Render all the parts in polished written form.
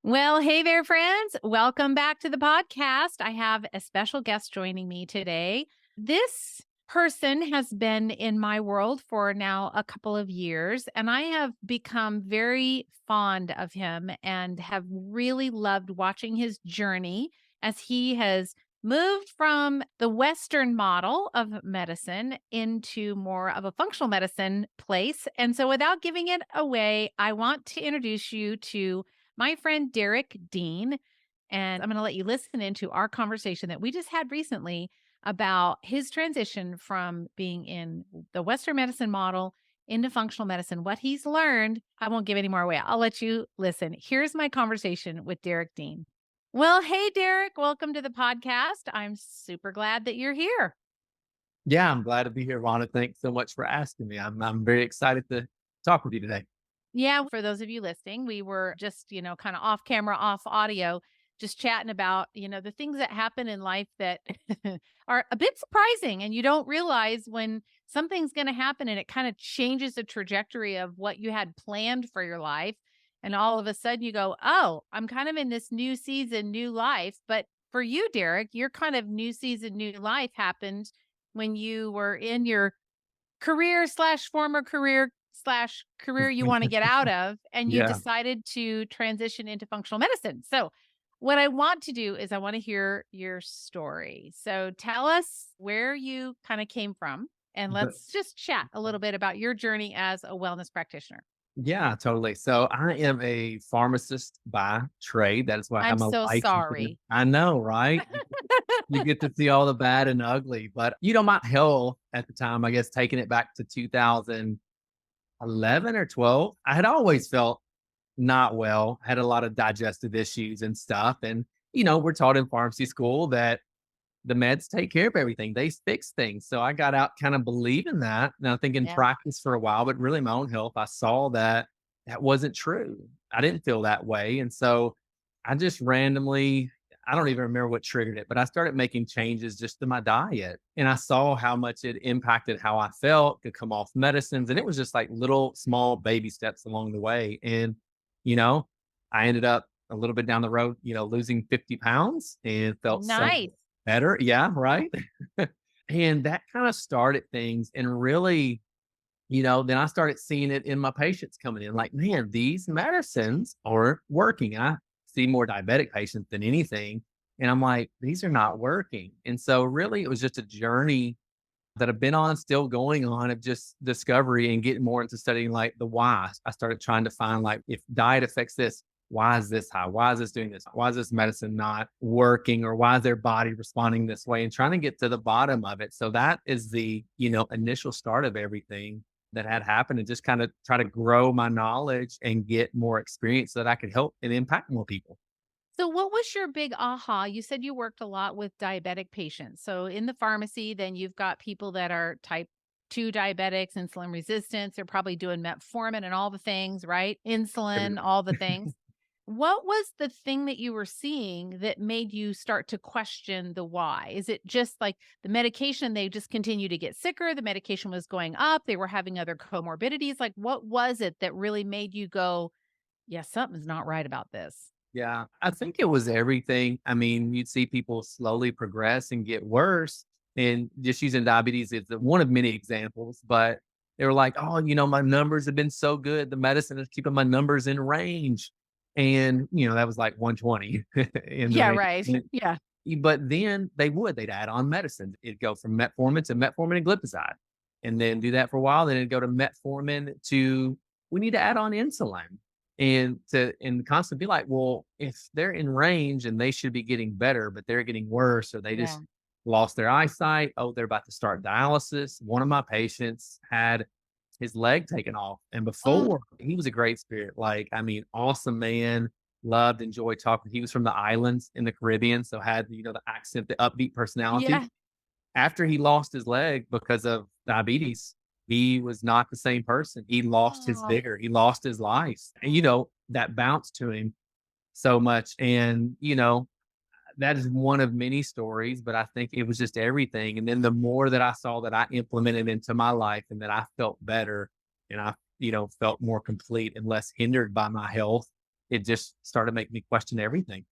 Well, hey there, friends. Welcome back to the podcast. I have a special guest joining me today. This person has been in my world for now a couple of years, and I have become very fond of him and have really loved watching his journey as he has moved from the Western model of medicine into more of a functional medicine place. And so, without giving it away, I want to introduce you to my friend Derek Dean. And I'm going to let you listen into our conversation that we just had recently about his transition from being in the Western medicine model into functional medicine, what he's learned. I won't give any more away. I'll let you listen. Here's my conversation with Derek Dean. Well, hey, Derek, welcome to the podcast. I'm super glad that you're here. Yeah, I'm glad to be here, Rhonda. Thanks so much for asking me. I'm very excited to talk with you today. Yeah, for those of you listening, we were just, kind of off camera, off audio, just chatting about, the things that happen in life that are a bit surprising. And you don't realize when something's going to happen and it kind of changes the trajectory of what you had planned for your life. And all of a sudden you go, oh, I'm kind of in this new season, new life. But for you, Derek, your kind of new season, new life happened when you were in your career slash former career slash career you want to get out of, and you Yeah. decided to transition into functional medicine. So, what I want to do is I want to hear your story. So, tell us where you kind of came from, and But let's just chat a little bit about your journey as a wellness practitioner. yeah, totally. So I am a pharmacist by trade. That is why I I'm have my so license. sorry. I know, right? You get to see all the bad and ugly. But my health at the time, I guess taking it back to 2011 or 12, I had always felt not well, had a lot of digestive issues and stuff. And, we're taught in pharmacy school that the meds take care of everything. They fix things. So I got out kind of believing that. And I think in Yeah. practice for a while, but really my own health, I saw that that wasn't true. I didn't feel that way. And so I just randomly, I don't even remember what triggered it, but I started making changes just to my diet. And I saw how much it impacted how I felt, could come off medicines. And it was just like little small baby steps along the way. And, you know, I ended up a little bit down the road, losing 50 pounds and felt so Nice. better. Yeah, right. And that kind of started things and really, then I started seeing it in my patients coming in like, man, these medicines aren't working. I see more diabetic patients than anything. And I'm like, these are not working. And so really it was just a journey that I've been on, still going on of just discovery and getting more into studying like the why. I started trying to find like if diet affects this, why is this high? Why is this doing this? Why is this medicine not working? Or why is their body responding this way? And trying to get to the bottom of it. So that is the, initial start of everything that had happened and just kind of try to grow my knowledge and get more experience so that I could help and impact more people. So, what was your big aha? You said you worked a lot with diabetic patients. So, in the pharmacy, then you've got people that are type 2 diabetics, insulin resistance. They're probably doing metformin and all the things, right? Insulin, Everything. all the things. What was the thing that you were seeing that made you start to question the why? Is it just like the medication, they just continue to get sicker? The medication was going up, they were having other comorbidities. Like, what was it that really made you go, yeah, something's not right about this? Yeah, I think it was everything. I mean, you'd see people slowly progress and get worse. And just using diabetes is one of many examples, but they were like, oh, my numbers have been so good. The medicine is keeping my numbers in range. And, that was like 120 in the Yeah, range. right. Yeah. But then they'd add on medicine. It'd go from metformin to metformin and glipizide. And then do that for a while. Then it'd go to metformin to, we need to add on insulin and constantly be like, well, if they're in range and they should be getting better, but they're getting worse, or they Yeah. just lost their eyesight. Oh, they're about to start dialysis. One of my patients had his leg taken off. And Oh, before he was a great spirit, like, I mean, awesome man, loved, enjoyed talking. He was from the islands in the Caribbean, so had, the accent, the upbeat personality. yeah. After he lost his leg because of diabetes, he was not the same person. He lost his Oh. vigor. He lost his life. And, that bounced to him so much. And, that is one of many stories, but I think it was just everything. And then the more that I saw that I implemented into my life and that I felt better and I, felt more complete and less hindered by my health, it just started making me question everything.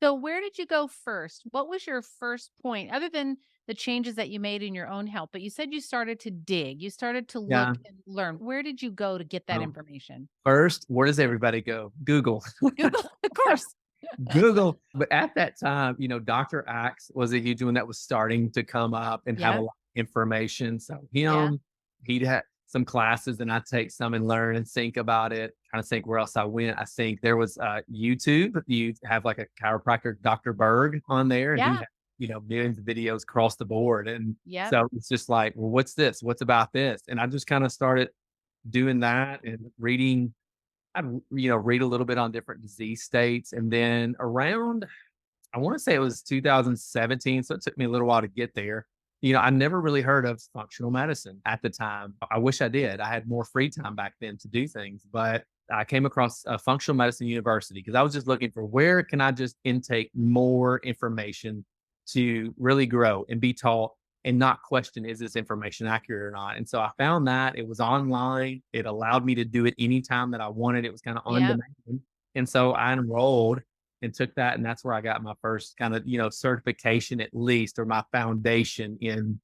So where did you go first? What was your first point other than the changes that you made in your own health? But you said you started to dig, you started to look Yeah. and learn. Where did you go to get that Um, information? First, where does everybody go? Google. Google, of course. Google. But at that time, Dr. Axe was a huge one that was starting to come up and have a Yeah, lot of information. So yeah, he'd had some classes and I'd take some and learn and think about it, trying to think where else I went. I think there was YouTube. You have like a chiropractor, Dr. Berg on there, and he yeah, had, millions of videos across the board. And yep, so it's just like, well, what's this? What's about this? And I just kind of started doing that and reading. I'd, read a little bit on different disease states. And then around, I want to say it was 2017. So it took me a little while to get there. I never really heard of functional medicine at the time. I wish I did. I had more free time back then to do things, but I came across a functional medicine university because I was just looking for where can I just intake more information to really grow and be taught and not question, is this information accurate or not? And so I found that it was online. It allowed me to do it anytime that I wanted. It was kind of on yep. demand. And so I enrolled and took that. And that's where I got my first kind of, certification at least, or my foundation in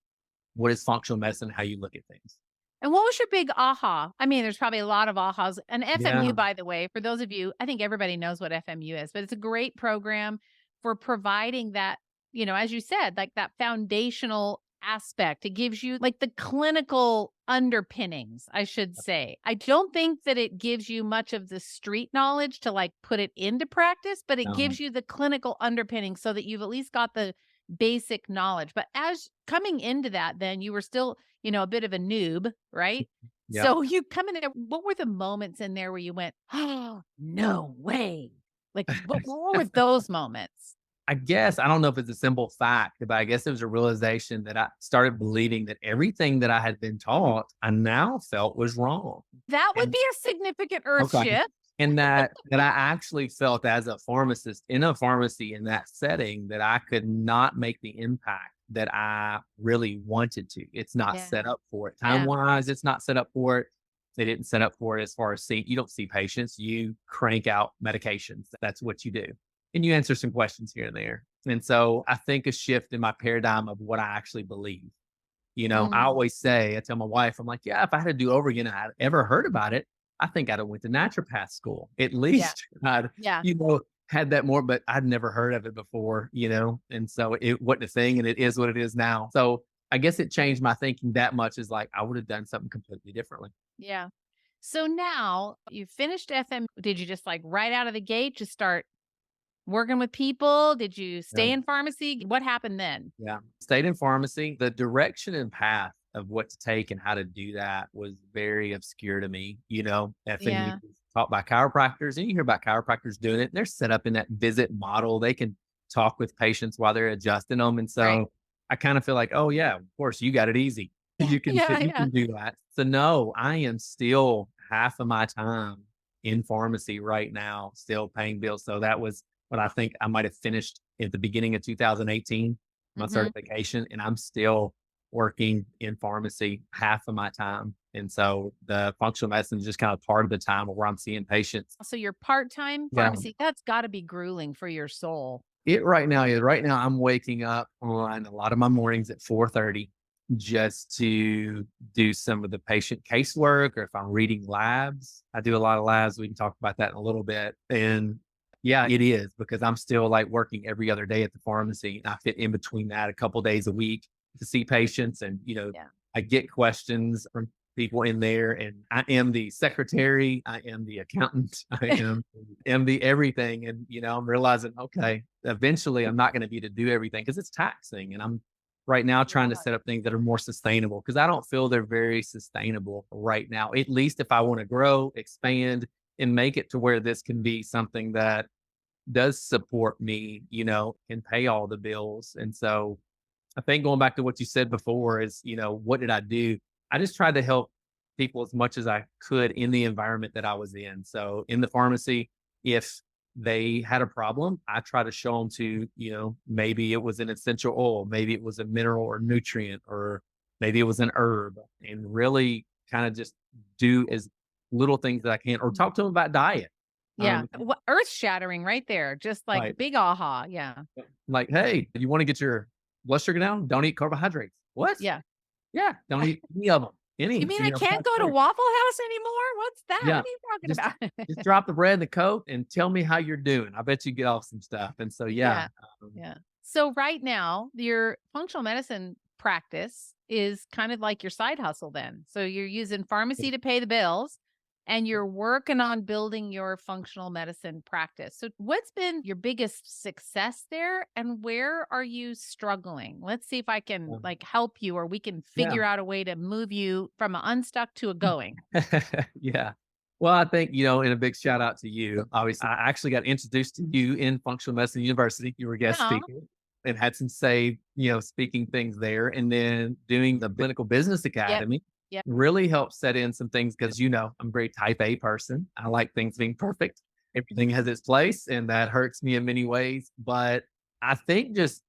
what is functional medicine, how you look at things. And what was your big aha? I mean, there's probably a lot of ahas. And FMU, Yeah. by the way, for those of you, I think everybody knows what FMU is, but it's a great program for providing that, as you said, like that foundational aspect. It gives you like the clinical underpinnings, I should say. I don't think that it gives you much of the street knowledge to like put it into practice, but it Um, gives you the clinical underpinnings so that you've at least got the basic knowledge. But as coming into that, then you were still a bit of a noob, right? yeah. So you come in there, what were the moments in there where you went, "Oh, no way." Like, what were those moments? I guess I don't know if it's a simple fact, but I guess it was a realization that I started believing that everything that I had been taught, I now felt was wrong. That would And be a significant earth okay. shift. And that I actually felt as a pharmacist in a pharmacy in that setting that I could not make the impact that I really wanted to. It's not Yeah. set up for it. Time Yeah. wise, it's not set up for it. They didn't set up for it as far as you don't see patients, you crank out medications. That's what you do. And you answer some questions here and there. And so I think a shift in my paradigm of what I actually believe. I Mm. always say, I tell my wife, I'm like, yeah, if I had to do over again, I had ever heard about it, I think I'd have went to naturopath school. At Yeah. least I'd, Yeah. had that more, but I'd never heard of it before, and so it wasn't a thing and it is what it is now. So I guess it changed my thinking that much is like, I would have done something completely differently. Yeah. So now you finished FM. Did you just like right out of the gate just start working with people? Did you Yeah. stay in pharmacy? What happened then? Yeah. Stayed in pharmacy. The direction and path of what to take and how to do that was very obscure to me. FMU Yeah. is taught by chiropractors, and you hear about chiropractors doing it. They're set up in that visit model. They can talk with patients while they're adjusting them. And Right. so I kind of feel like, oh yeah, of course you got it easy. Yeah. You Yeah. can do that. So no, I am still half of my time in pharmacy right now, still paying bills. So that was what I think I might have finished at the beginning of 2018, my Hmm. certification, and I'm still working in pharmacy half of my time. And so the functional medicine is just kind of part of the time where I'm seeing patients. So your part-time Yeah. pharmacy, that's got to be grueling for your soul. It right now is right now I'm waking up on a lot of my mornings at 4:30 just to do some of the patient casework, or if I'm reading labs. I do a lot of labs. We can talk about that in a little bit. And yeah, it is because I'm still like working every other day at the pharmacy. And I fit in between that a couple days a week to see patients. And, Yeah. I get questions from people in there, and I am the secretary, I am the accountant, am the everything. And, I'm realizing, okay, eventually I'm not going to be to do everything because it's taxing. And I'm right now trying to Yeah. set up things that are more sustainable because I don't feel they're very sustainable right now. At least if I want to grow, expand, and make it to where this can be something that does support me, and pay all the bills. And so I think going back to what you said before is, what did I do? I just tried to help people as much as I could in the environment that I was in. So in the pharmacy, if they had a problem, I try to show them to, maybe it was an essential oil, maybe it was a mineral or nutrient, or maybe it was an herb, and really kind of just do as little things that I can, or talk to them about diet. Yeah. Earth shattering right there. Just like Right. big aha. Yeah. Like, hey, you want to get your blood sugar down? Don't eat carbohydrates. What? Yeah. Yeah, don't eat any of them. You Any, mean I can't that's go to fair. Waffle House anymore? What's that? Yeah. What are you talking Just about? just drop the bread and the Coke and tell me how you're doing. I bet you get off some stuff. And so, yeah. Yeah. um, Yeah. So right now, your functional medicine practice is kind of like your side hustle then. So you're using pharmacy to pay the bills and you're working on building your functional medicine practice. So what's been your biggest success there and where are you struggling? Let's see if I can um, like help you or we can yeah. figure out a way to move you from an unstuck to a going. Yeah. Well, I think, and a big shout out to you. Obviously, I actually got introduced to you in Functional Medicine University. You were a guest Yeah. speaker and had some say, speaking things there. And then doing the Clinical Business Yep. Academy Yep. really helped set in some things because, I'm a very type A person. I like things being perfect. Everything has its place, and that hurts me in many ways. But I think just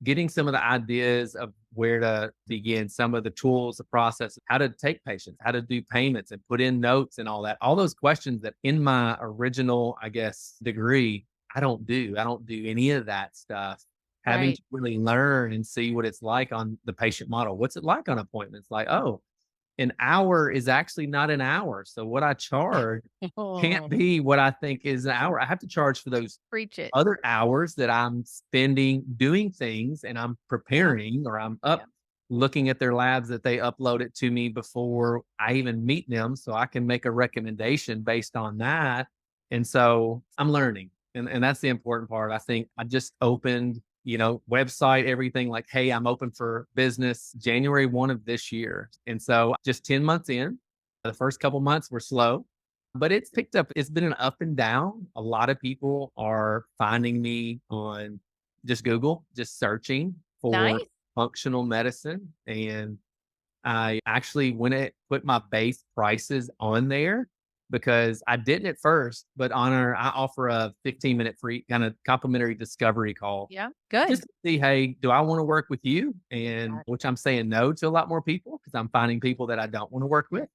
getting some of the ideas of where to begin, some of the tools, the process, how to take patients, how to do payments and put in notes and all that. All those questions that in my original, I guess, degree, I don't do. I don't do any of that stuff. Having Right. to really learn and see what it's like on the patient model. What's it like on appointments? Like, oh, an hour is actually not an hour. So what I charge can't Oh, be what I think is an hour. I have to charge for those preach it. other hours that I'm spending doing things and I'm Yep. preparing or I'm Yep. up looking at their labs that they uploaded to me before I even meet them so I can make a recommendation based on that. And so I'm learning. And that's the important part. I think I just opened, website, everything like, hey, I'm open for business January 1 of this year. And so just 10 months in, the first couple months were slow, but it's picked up. It's been an up and down. A lot of people are finding me on just Google, just searching for Nice. functional medicine. And I actually went and put my base prices on there because I didn't at first, but I offer a 15-minute free kind of complimentary discovery call Yeah. just Good. to see, hey, do I want to work with you? And which I'm saying no to a lot more people because I'm finding people that I don't want to work with.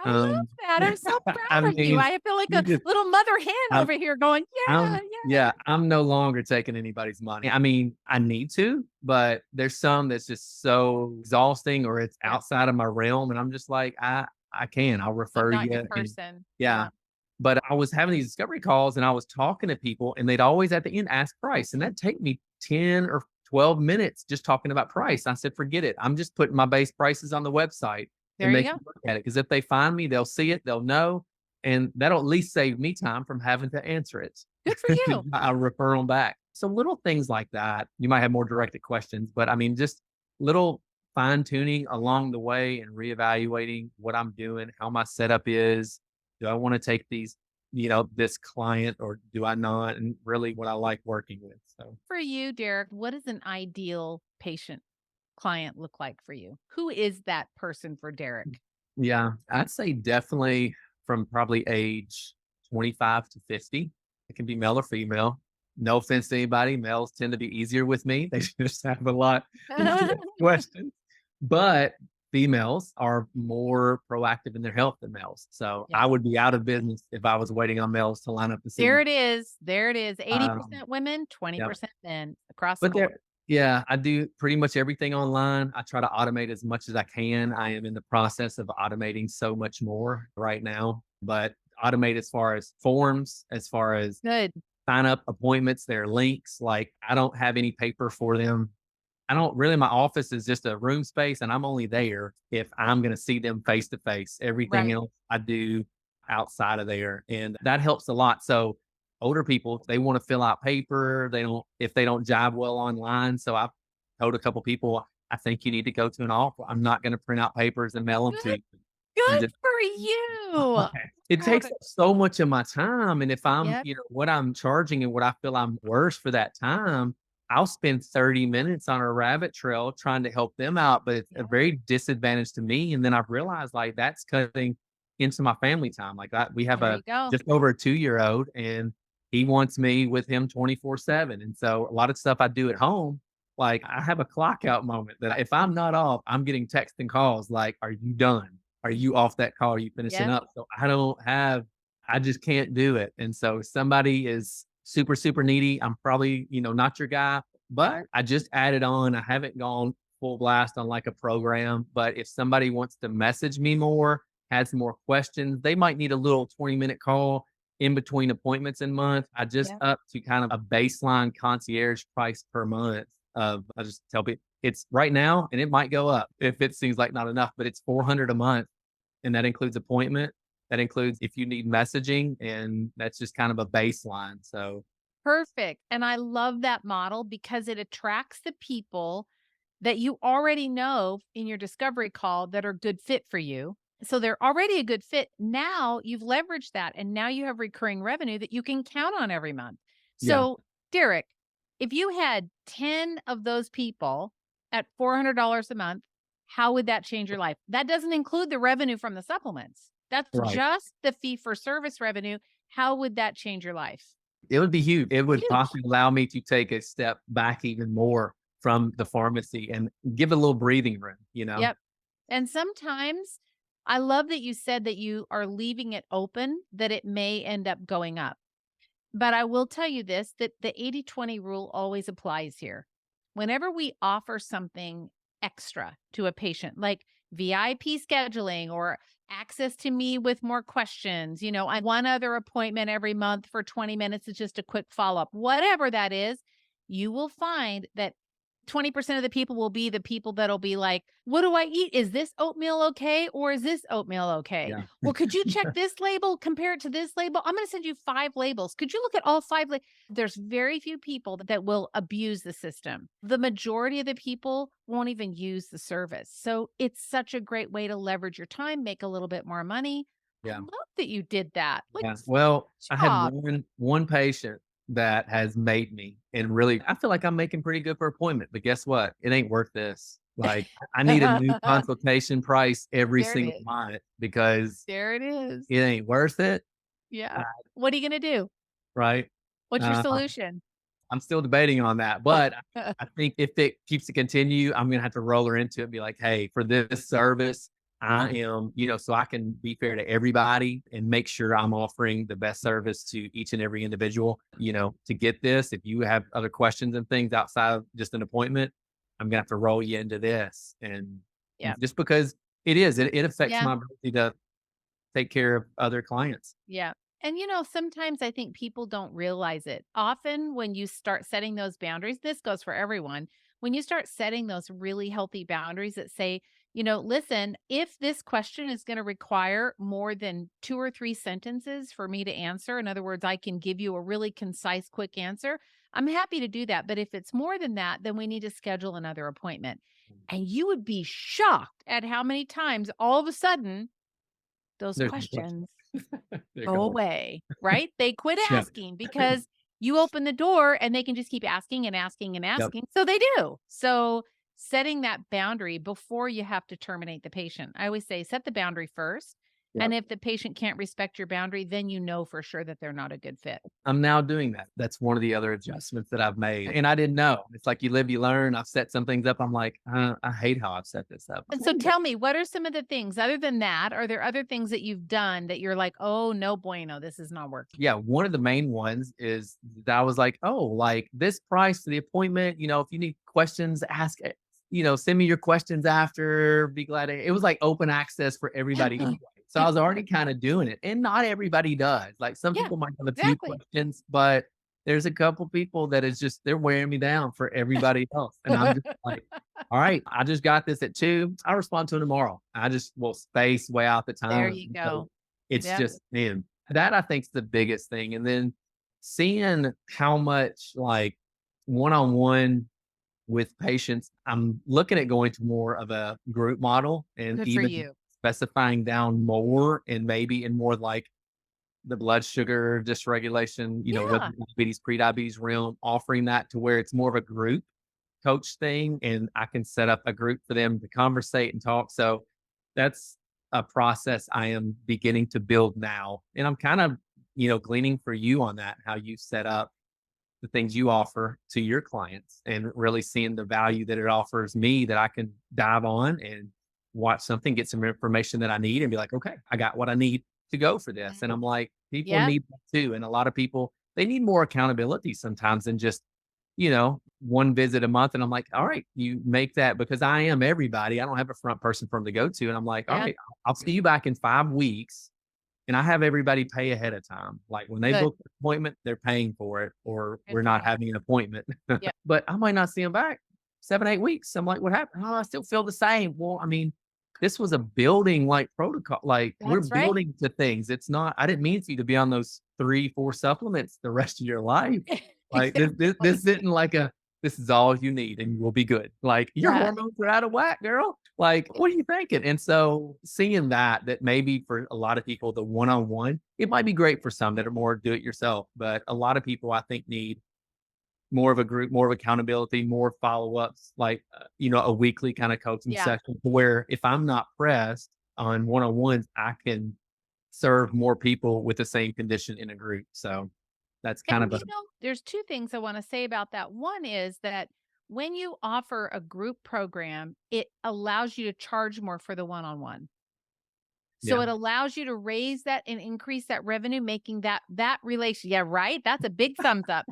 I Um, love that. I'm so I proud of you. mean, I feel like you a just little mother hen I'm over here going, yeah, yeah. yeah, I'm no longer taking anybody's money. I mean, I need to, but there's some that's just so exhausting or it's Yeah. outside of my realm. And I'm just like, I'll I'm refer not your you. And person. yeah. Yeah. But I was having these discovery calls and I was talking to people and they'd always at the end ask price. And that'd take me 10 or 12 minutes just talking about price. I said, forget it. I'm just putting my base prices on the website and There you make go. them look at it. Because if they find me, they'll see it, they'll know, and that'll at least save me time from having to answer it. Good for you. I refer them back. So little things like that. You might have more directed questions, but I mean, just little fine tuning along the way and reevaluating what I'm doing, how my setup is. Do I want to take this client or do I not? And really what I like working with. So, For you, Derek, what does an ideal patient client look like for you? Who is that person for Derek? yeah, I'd say definitely from probably age 25 to 50. It can be male or female. No offense to anybody. Males tend to be easier with me. They just have a lot less questions. But females are more proactive in their health than males. So Yeah. I would be out of business if I was waiting on males to line up to see There me. it is. There it is. Um, 80% women, yeah. 20% men across the But board. yeah, I do pretty much everything online. I try to automate as much as I can. I am in the process of automating so much more right now, but automate as far as forms, as far as Good. sign up appointments, their links. Like I don't have any paper for them. I don't really, my office is just a room space and I'm only there if I'm going to see them face to face. Everything Right. else I do outside of there. And that helps a lot. So older people, if they want to fill out paper, if they don't jive well online. So I've told a couple people, I think you need to go to an office. I'm not going to print out papers and mail them to Good. you. I'm Good just for you. it Proud takes of up so much of my time, and if I'm, Yep. what I'm charging and what I feel I'm worth for that time, I'll spend 30 minutes on a rabbit trail trying to help them out, but it's a Yeah. very disadvantage to me, and then I've realized, like, that's cutting into my family time, like, we have There a you go. just over a 2-year-old, and he wants me with him 24/7, and so a lot of stuff I do at home, like, I have a clock out moment that if I'm not off, I'm getting texts and calls like, "Are you done? Are you off that call? Are you finishing Yep. up?" So I don't have I just can't do it. And so if somebody is super, super needy, I'm probably, not your guy, but I just added on. I haven't gone full blast on like a program, but if somebody wants to message me more, has more questions, they might need a little 20-minute call in between appointments in month. I just Yeah. up to kind of a baseline concierge price per month of I just tell people it's right now and it might go up if it seems like not enough, but it's 400 a month and that includes appointment. That includes if you need messaging, and that's just kind of a baseline. So, Perfect. And I love that model because it attracts the people that you already know in your discovery call that are good fit for you. So they're already a good fit. Now you've leveraged that and now you have recurring revenue that you can count on every month. yeah, So, Derek, if you had 10 of those people at $400 a month, how would that change your life? That doesn't include the revenue from the supplements. That's right. just the fee for service revenue. How would that change your life? It would be huge. It would Huge. possibly allow me to take a step back even more from the pharmacy and give it a little breathing room. Yep. And sometimes I love that you said that you are leaving it open, that it may end up going up. But I will tell you this that the 80/20 rule always applies here. Whenever we offer something extra to a patient, like VIP scheduling or access to me with more questions, I one other appointment every month for 20 minutes is just a quick follow up, whatever that is, you will find that 20% of the people will be the people that'll be like, "What do I eat? Is this oatmeal okay? Or is this oatmeal okay? Yeah. Or could you check this label, compare it to this label? I'm going to send you 5 labels. Could you look at all 5? There's very few people that will abuse the system. The majority of the people won't even use the service. So it's such a great way to leverage your time, make a little bit more money. I Yeah. love that you did that. Like, Yeah. Well, I had job. one patient that has made me and really I feel like I'm making pretty good per appointment, but guess what? It ain't worth this. Like I need a new consultation price every There it single is. month because There it is. it ain't worth it. Uh, Yeah. What are you going to do? right. What's your Uh, solution? I'm still debating on that, but I think if it keeps to continue, I'm gonna have to roll her into it and be like, "Hey, for this service, I am, so I can be fair to everybody and make sure I'm offering the best service to each and every individual. To get this, if you have other questions and things outside of just an appointment, I'm gonna have to roll you into this." And Yeah. just because it affects Yeah. my ability to take care of other clients. Yeah. And sometimes I think people don't realize it. Often when you start setting those boundaries, this goes for everyone. When you start setting those really healthy boundaries that say, listen, if this question is going to require more than 2 or 3 sentences for me to answer, in other words, I can give you a really concise, quick answer, I'm happy to do that. But if it's more than that, then we need to schedule another appointment. And you would be shocked at how many times all of a sudden those There's no question. questions They're go gone. away, right? They quit Yeah. asking because you open the door and they can just keep asking and asking and Yep. asking. So they do. So setting that boundary before you have to terminate the patient. I always say set the boundary first. And Yep. if the patient can't respect your boundary, then you know for sure that they're not a good fit. I'm now doing that. That's one of the other adjustments that I've made, and I didn't know. It's like you live, you learn. I've set some things up. I'm like, I hate how I've set this up. And so tell me, what are some of the things other than that? Are there other things that you've done that you're like, oh, no bueno, this is not working? Yeah, one of the main ones is that I was like, oh, like this price for the appointment. If you need questions, ask. Send me your questions after. Be glad. It was like open access for everybody anyway. So I was already kind of doing it, and not everybody does. Like some Yeah, people might have a few exactly. questions, but there's a couple people that is just they're wearing me down for everybody else, and I'm just like, all right, I just got this at 2. I'll respond to it tomorrow. I just will space way out the There time. you So go. it's Yep. just man, that I think is the biggest thing. And then seeing how much like one-on-one with patients, I'm looking at going to more of a group model and Good for even you. specifying down more and maybe in more like the blood sugar dysregulation, with Yeah. diabetes, pre-diabetes realm, offering that to where it's more of a group coach thing and I can set up a group for them to conversate and talk. So that's a process I am beginning to build now. And I'm kind of, gleaning for you on that, how you set up the things you offer to your clients and really seeing the value that it offers me that I can dive on and watch something, get some information that I need and be like, okay, I got what I need to go for this. And Mhm. I'm like, people Yep. need that too. And a lot of people, they need more accountability sometimes than just, one visit a month. And I'm like, all right, you make that because I am everybody. I don't have a front person for them to go to. And I'm like, all Yeah. right, I'll see you back in 5 weeks. And I have everybody pay ahead of time. Like when they Good. book an appointment, they're paying for it, or Good we're for not you. having an appointment. Yeah. But I might not see them back 7, 8 weeks. I'm like, what happened? Oh, I still feel the same. Well, I mean, this was a building like protocol. Like we're That's right. building to things. It's not, I didn't mean for you to be on those 3, 4 supplements the rest of your life. Like this Exactly. isn't like this is all you need and you will be good. Like your Yeah. hormones are out of whack, girl. Like, what are you thinking? And so seeing that maybe for a lot of people, the one-on-one, it might be great for some that are more do it yourself, but a lot of people I think need more of a group, more of accountability, more follow-ups, like, a weekly kind of coaching Yeah. session where if I'm not pressed on one-on-ones, I can serve more people with the same condition in a group. So that's And, kind of a there's 2 things I wanna say about that. One is that when you offer a group program, it allows you to charge more for the one-on-one. So yeah, it allows you to raise that and increase that revenue, making that relation yeah, right? That's a big thumbs up.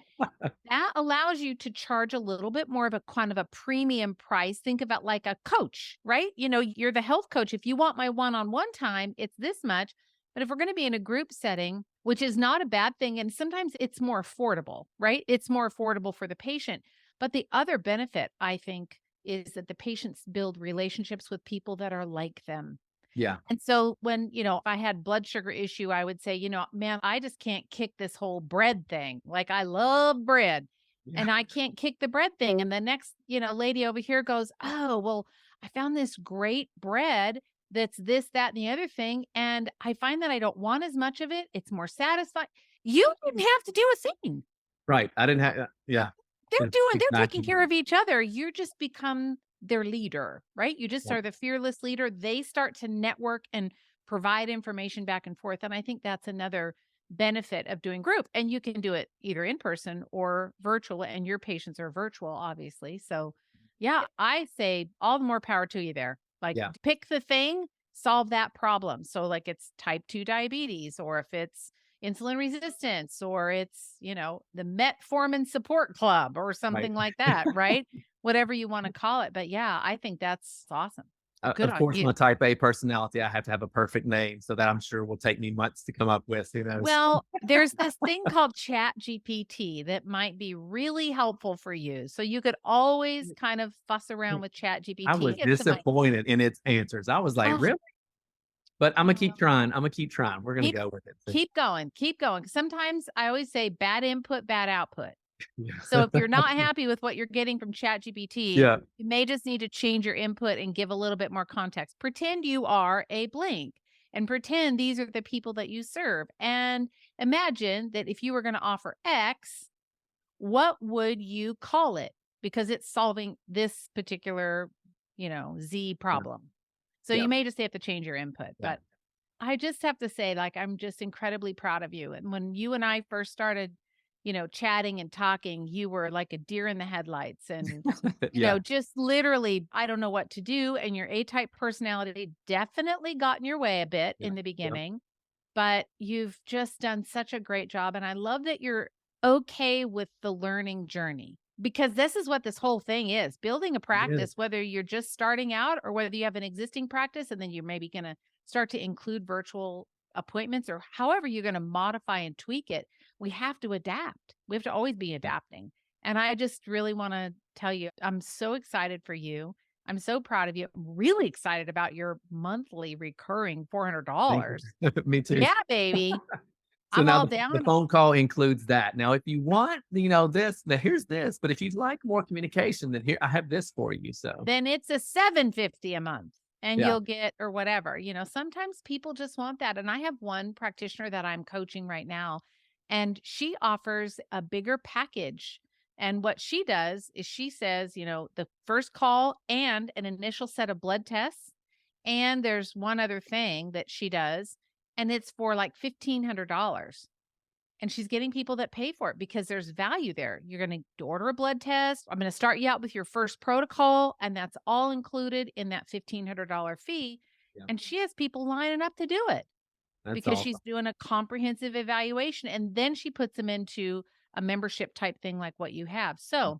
That allows you to charge a little bit more of a kind of a premium price. Think about like a coach, right? You're the health coach. If you want my one-on-one time, it's this much. But if we're going to be in a group setting, which is not a bad thing, and sometimes it's more affordable, right? It's more affordable for the patient. But the other benefit, I think, is that the patients build relationships with people that are like them. yeah, And so when, if I had blood sugar issue, I would say, man, I just can't kick this whole bread thing. Like I love bread yeah, and I can't kick the bread thing. And the next, lady over here goes, oh, well, I found this great bread that's this, that, and the other thing. And I find that I don't want as much of it. It's more satisfying. You didn't have to do a thing. right. I didn't have, yeah, it's They're taking exactly care of each other. You just become their leader, right? You just right. are the fearless leader. They start to network and provide information back and forth. And I think that's another benefit of doing group. And you can do it either in person or virtual, and your patients are virtual, obviously. So, yeah, I say all the more power to you there. Like, Yeah, pick the thing, solve that problem. So, like, it's type 2 diabetes, or if it's insulin resistance, or it's, the metformin support club or right. something like that, right? Whatever you want to call it. But yeah, I think that's awesome. Good Of on course, you. my type A personality, I have to have a perfect name, so that I'm sure will take me months to come up with, who knows? Well, there's this thing called Chat GPT that might be really helpful for you. So you could always kind of fuss around with Chat I was GPT. Get some disappointed in its answers. I was like, oh, "Really?" But Imma keep well, trying, Imma keep trying. We're gonna keep go with it, so keep going. Keep going. Sometimes I always say bad input, bad output. So if yeah. you're not happy with what you're getting from ChatGPT, Yeah, you may just need to change your input and give a little bit more context. Pretend you are a blank and pretend these are the people that you serve. And imagine that if you were going to offer X, what would you call it? Because it's solving this particular, Z yeah, problem. So yeah, you may just have to change your input. yeah. But I just have to say, like, I'm just incredibly proud of you. And when you and I first started, chatting and talking, you were like a deer in the headlights and, Yeah, just literally, I don't know what to do. And your A type personality definitely got in your way a bit yeah, in the yeah. beginning, but you've just done such a great job. And I love that you're okay with the learning journey because this is what this whole thing is building a It is. practice, whether you're just starting out or whether you have an existing practice and then you're maybe going to start to include virtual appointments or however you're going to modify and tweak it. We have to adapt. We have to always be Yeah, adapting. And I just really want to tell you, I'm so excited for you. I'm so proud of you. I'm really excited about your monthly recurring thank $400. you. Me too. Yeah, baby. So I'm now all the down. phone call includes that. Now if you want, this, then here's this, but if you'd like more communication, then here I have this for you, so Then it's a 750 a month and yeah. you'll get or whatever. Sometimes people just want that. And I have one practitioner that I'm coaching right now, and she offers a bigger package. And what she does is she says, the first call and an initial set of blood tests. And there's one other thing that she does, and it's for like $1,500. And she's getting people that pay for it because there's value there. You're going to order a blood test. I'm going to start you out with your first protocol, and that's all included in that $1,500 fee. Yeah. And she has people lining up to do it. That's because she's awesome. doing a comprehensive evaluation, and then she puts them into a membership type thing like what you have. So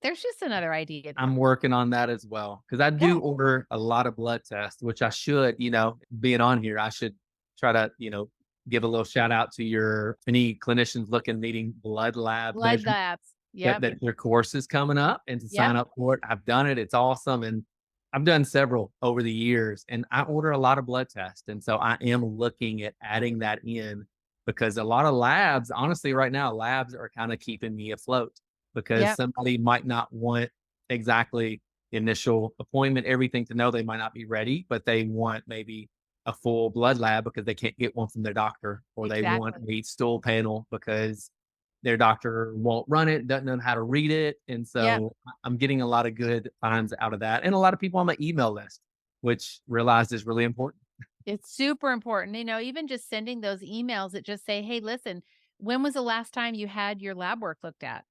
there's just another idea there. I'm working on that as well because I Yeah. do order a lot of blood tests, which I should, being on here, I should try to, give a little shout out to your any clinicians looking needing blood lab Blood measurement. labs. Yep, Yep. that their course is coming up and to Yep. sign up for it. I've done it. It's awesome. And I've done several over the years and I order a lot of blood tests. And so I am looking at adding that in because a lot of labs, honestly, right now, labs are kind of keeping me afloat because Yep. somebody might not want exactly initial appointment, everything to know they might not be ready, but they want maybe a full blood lab because they can't get one from their doctor, or they want Exactly. a stool panel because their doctor won't run it, doesn't know how to read it. And Yep. so I'm getting a lot of good finds out of that. And a lot of people on my email list, which realized is really important. It's super important. Even just sending those emails that just say, hey, listen, when was the last time you had your lab work looked at?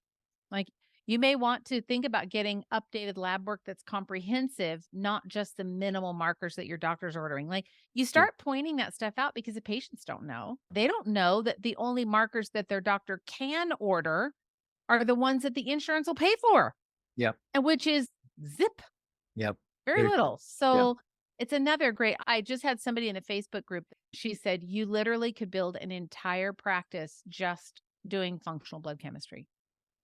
Like, you may want to think about getting updated lab work that's comprehensive, not just the minimal markers that your doctor's ordering. Like, you Yeah. start pointing that stuff out because the patients don't know. They don't know that the only markers that their doctor can order are the ones that the insurance will pay for, Yep. and which is zip, Yep. very Very little. Yep. So it's another great. I just had somebody in a Facebook group. She said you literally could build an entire practice just doing functional blood chemistry.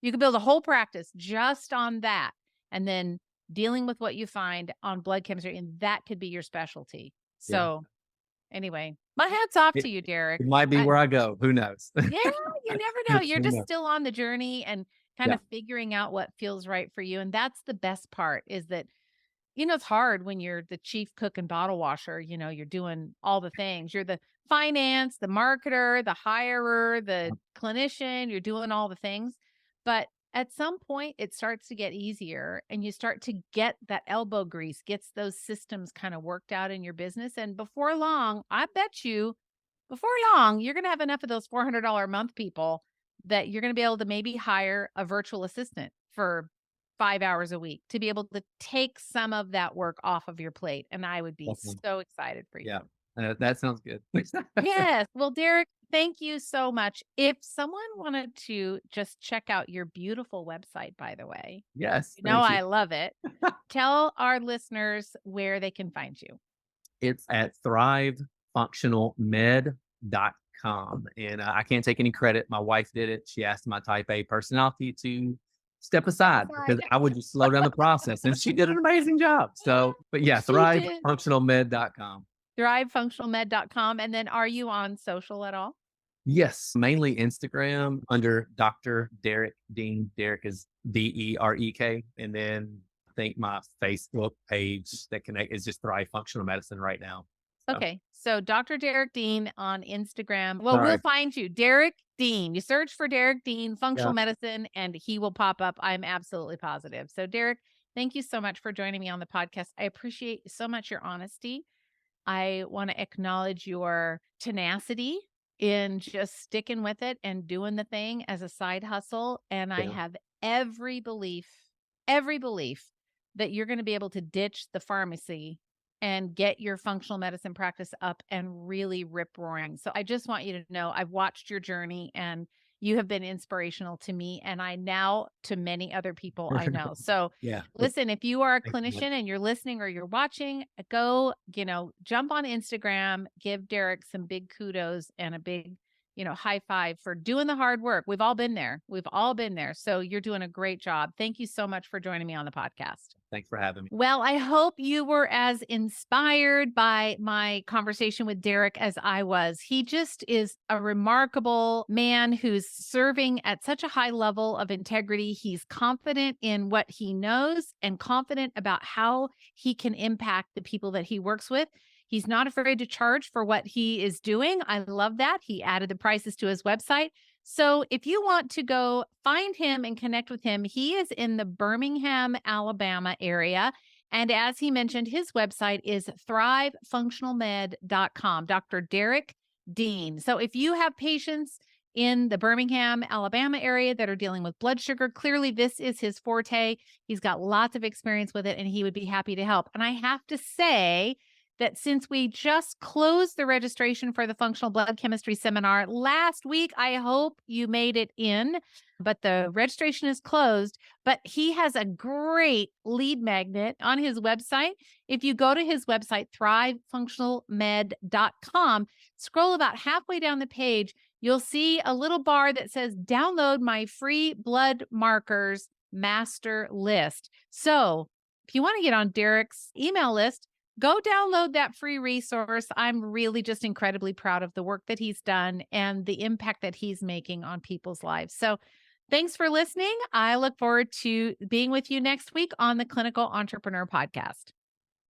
You could build a whole practice just on that, and then dealing with what you find on blood chemistry, and that could be your specialty. Yeah. So, anyway, my hat's off It, to you, Derek. it might be I where I go. Who knows? Yeah, you never know. You're Who just knows? still on the journey and kind Yeah. of figuring out what feels right for you, and that's the best part is that it's hard when you're the chief cook and bottle washer. You're doing all the things. You're the finance, the marketer, the hirer, the clinician. You're doing all the things. But at some point, it starts to get easier and you start to get that elbow grease, gets those systems kind of worked out in your business. And before long, I bet you, before long, you're going to have enough of those $400 a month people that you're going to be able to maybe hire a virtual assistant for 5 hours a week to be able to take some of that work off of your plate. And I would be Definitely. so excited for you. Yeah. That sounds good. Yes. Well, Derek, thank you so much. If someone wanted to just check out your beautiful website, by the way, Yes. Thank you. I love it. Tell our listeners where they can find you. It's at thrivefunctionalmed.com. And I can't take any credit. My wife did it. She asked my type A personality to step aside because I would just slow down the process. And she did an amazing job. So, but yeah, She did. thrivefunctionalmed.com. Thrivefunctionalmed.com. And then are you on social at all? Yes, mainly Instagram under Dr. Derek Dean. Derek is DEREK. And then I think my Facebook page that connect is just Thrive Functional Medicine right now. So, Okay. So Dr. Derek Dean on Instagram. Well, we'll sorry. find you. Derek Dean. You search for Derek Dean, functional Yeah. medicine, and he will pop up. I'm absolutely positive. So, Derek, thank you so much for joining me on the podcast. I appreciate so much your honesty. I want to acknowledge your tenacity in just sticking with it and doing the thing as a side hustle. And I Yeah. have every belief that you're going to be able to ditch the pharmacy and get your functional medicine practice up and really rip roaring. So I just want you to know I've watched your journey and you have been inspirational to me and I now to many other people I know. So Yeah. listen, if you are a Thanks so much. clinician and you're listening or you're watching, go, jump on Instagram, give Derek some big kudos and a big, high five for doing the hard work. We've all been there. We've all been there. So you're doing a great job. Thank you so much for joining me on the podcast. Thanks for having me. Well, I hope you were as inspired by my conversation with Derek as I was. He just is a remarkable man who's serving at such a high level of integrity. He's confident in what he knows and confident about how he can impact the people that he works with. He's not afraid to charge for what he is doing. I love that. He added the prices to his website. So if you want to go find him and connect with him, he is in the Birmingham, Alabama area. And as he mentioned, his website is thrivefunctionalmed.com, Dr. Derek Dean. So if you have patients in the Birmingham, Alabama area that are dealing with blood sugar, clearly this is his forte. He's got lots of experience with it and he would be happy to help. And I have to say, that since we just closed the registration for the functional blood chemistry seminar last week, I hope you made it in, but the registration is closed. But he has a great lead magnet on his website. If you go to his website, thrivefunctionalmed.com, scroll about halfway down the page, you'll see a little bar that says download my free blood markers master list. So if you want to get on Derek's email list, go download that free resource. I'm really just incredibly proud of the work that he's done and the impact that he's making on people's lives. So thanks for listening. I look forward to being with you next week on the Clinical Entrepreneur Podcast.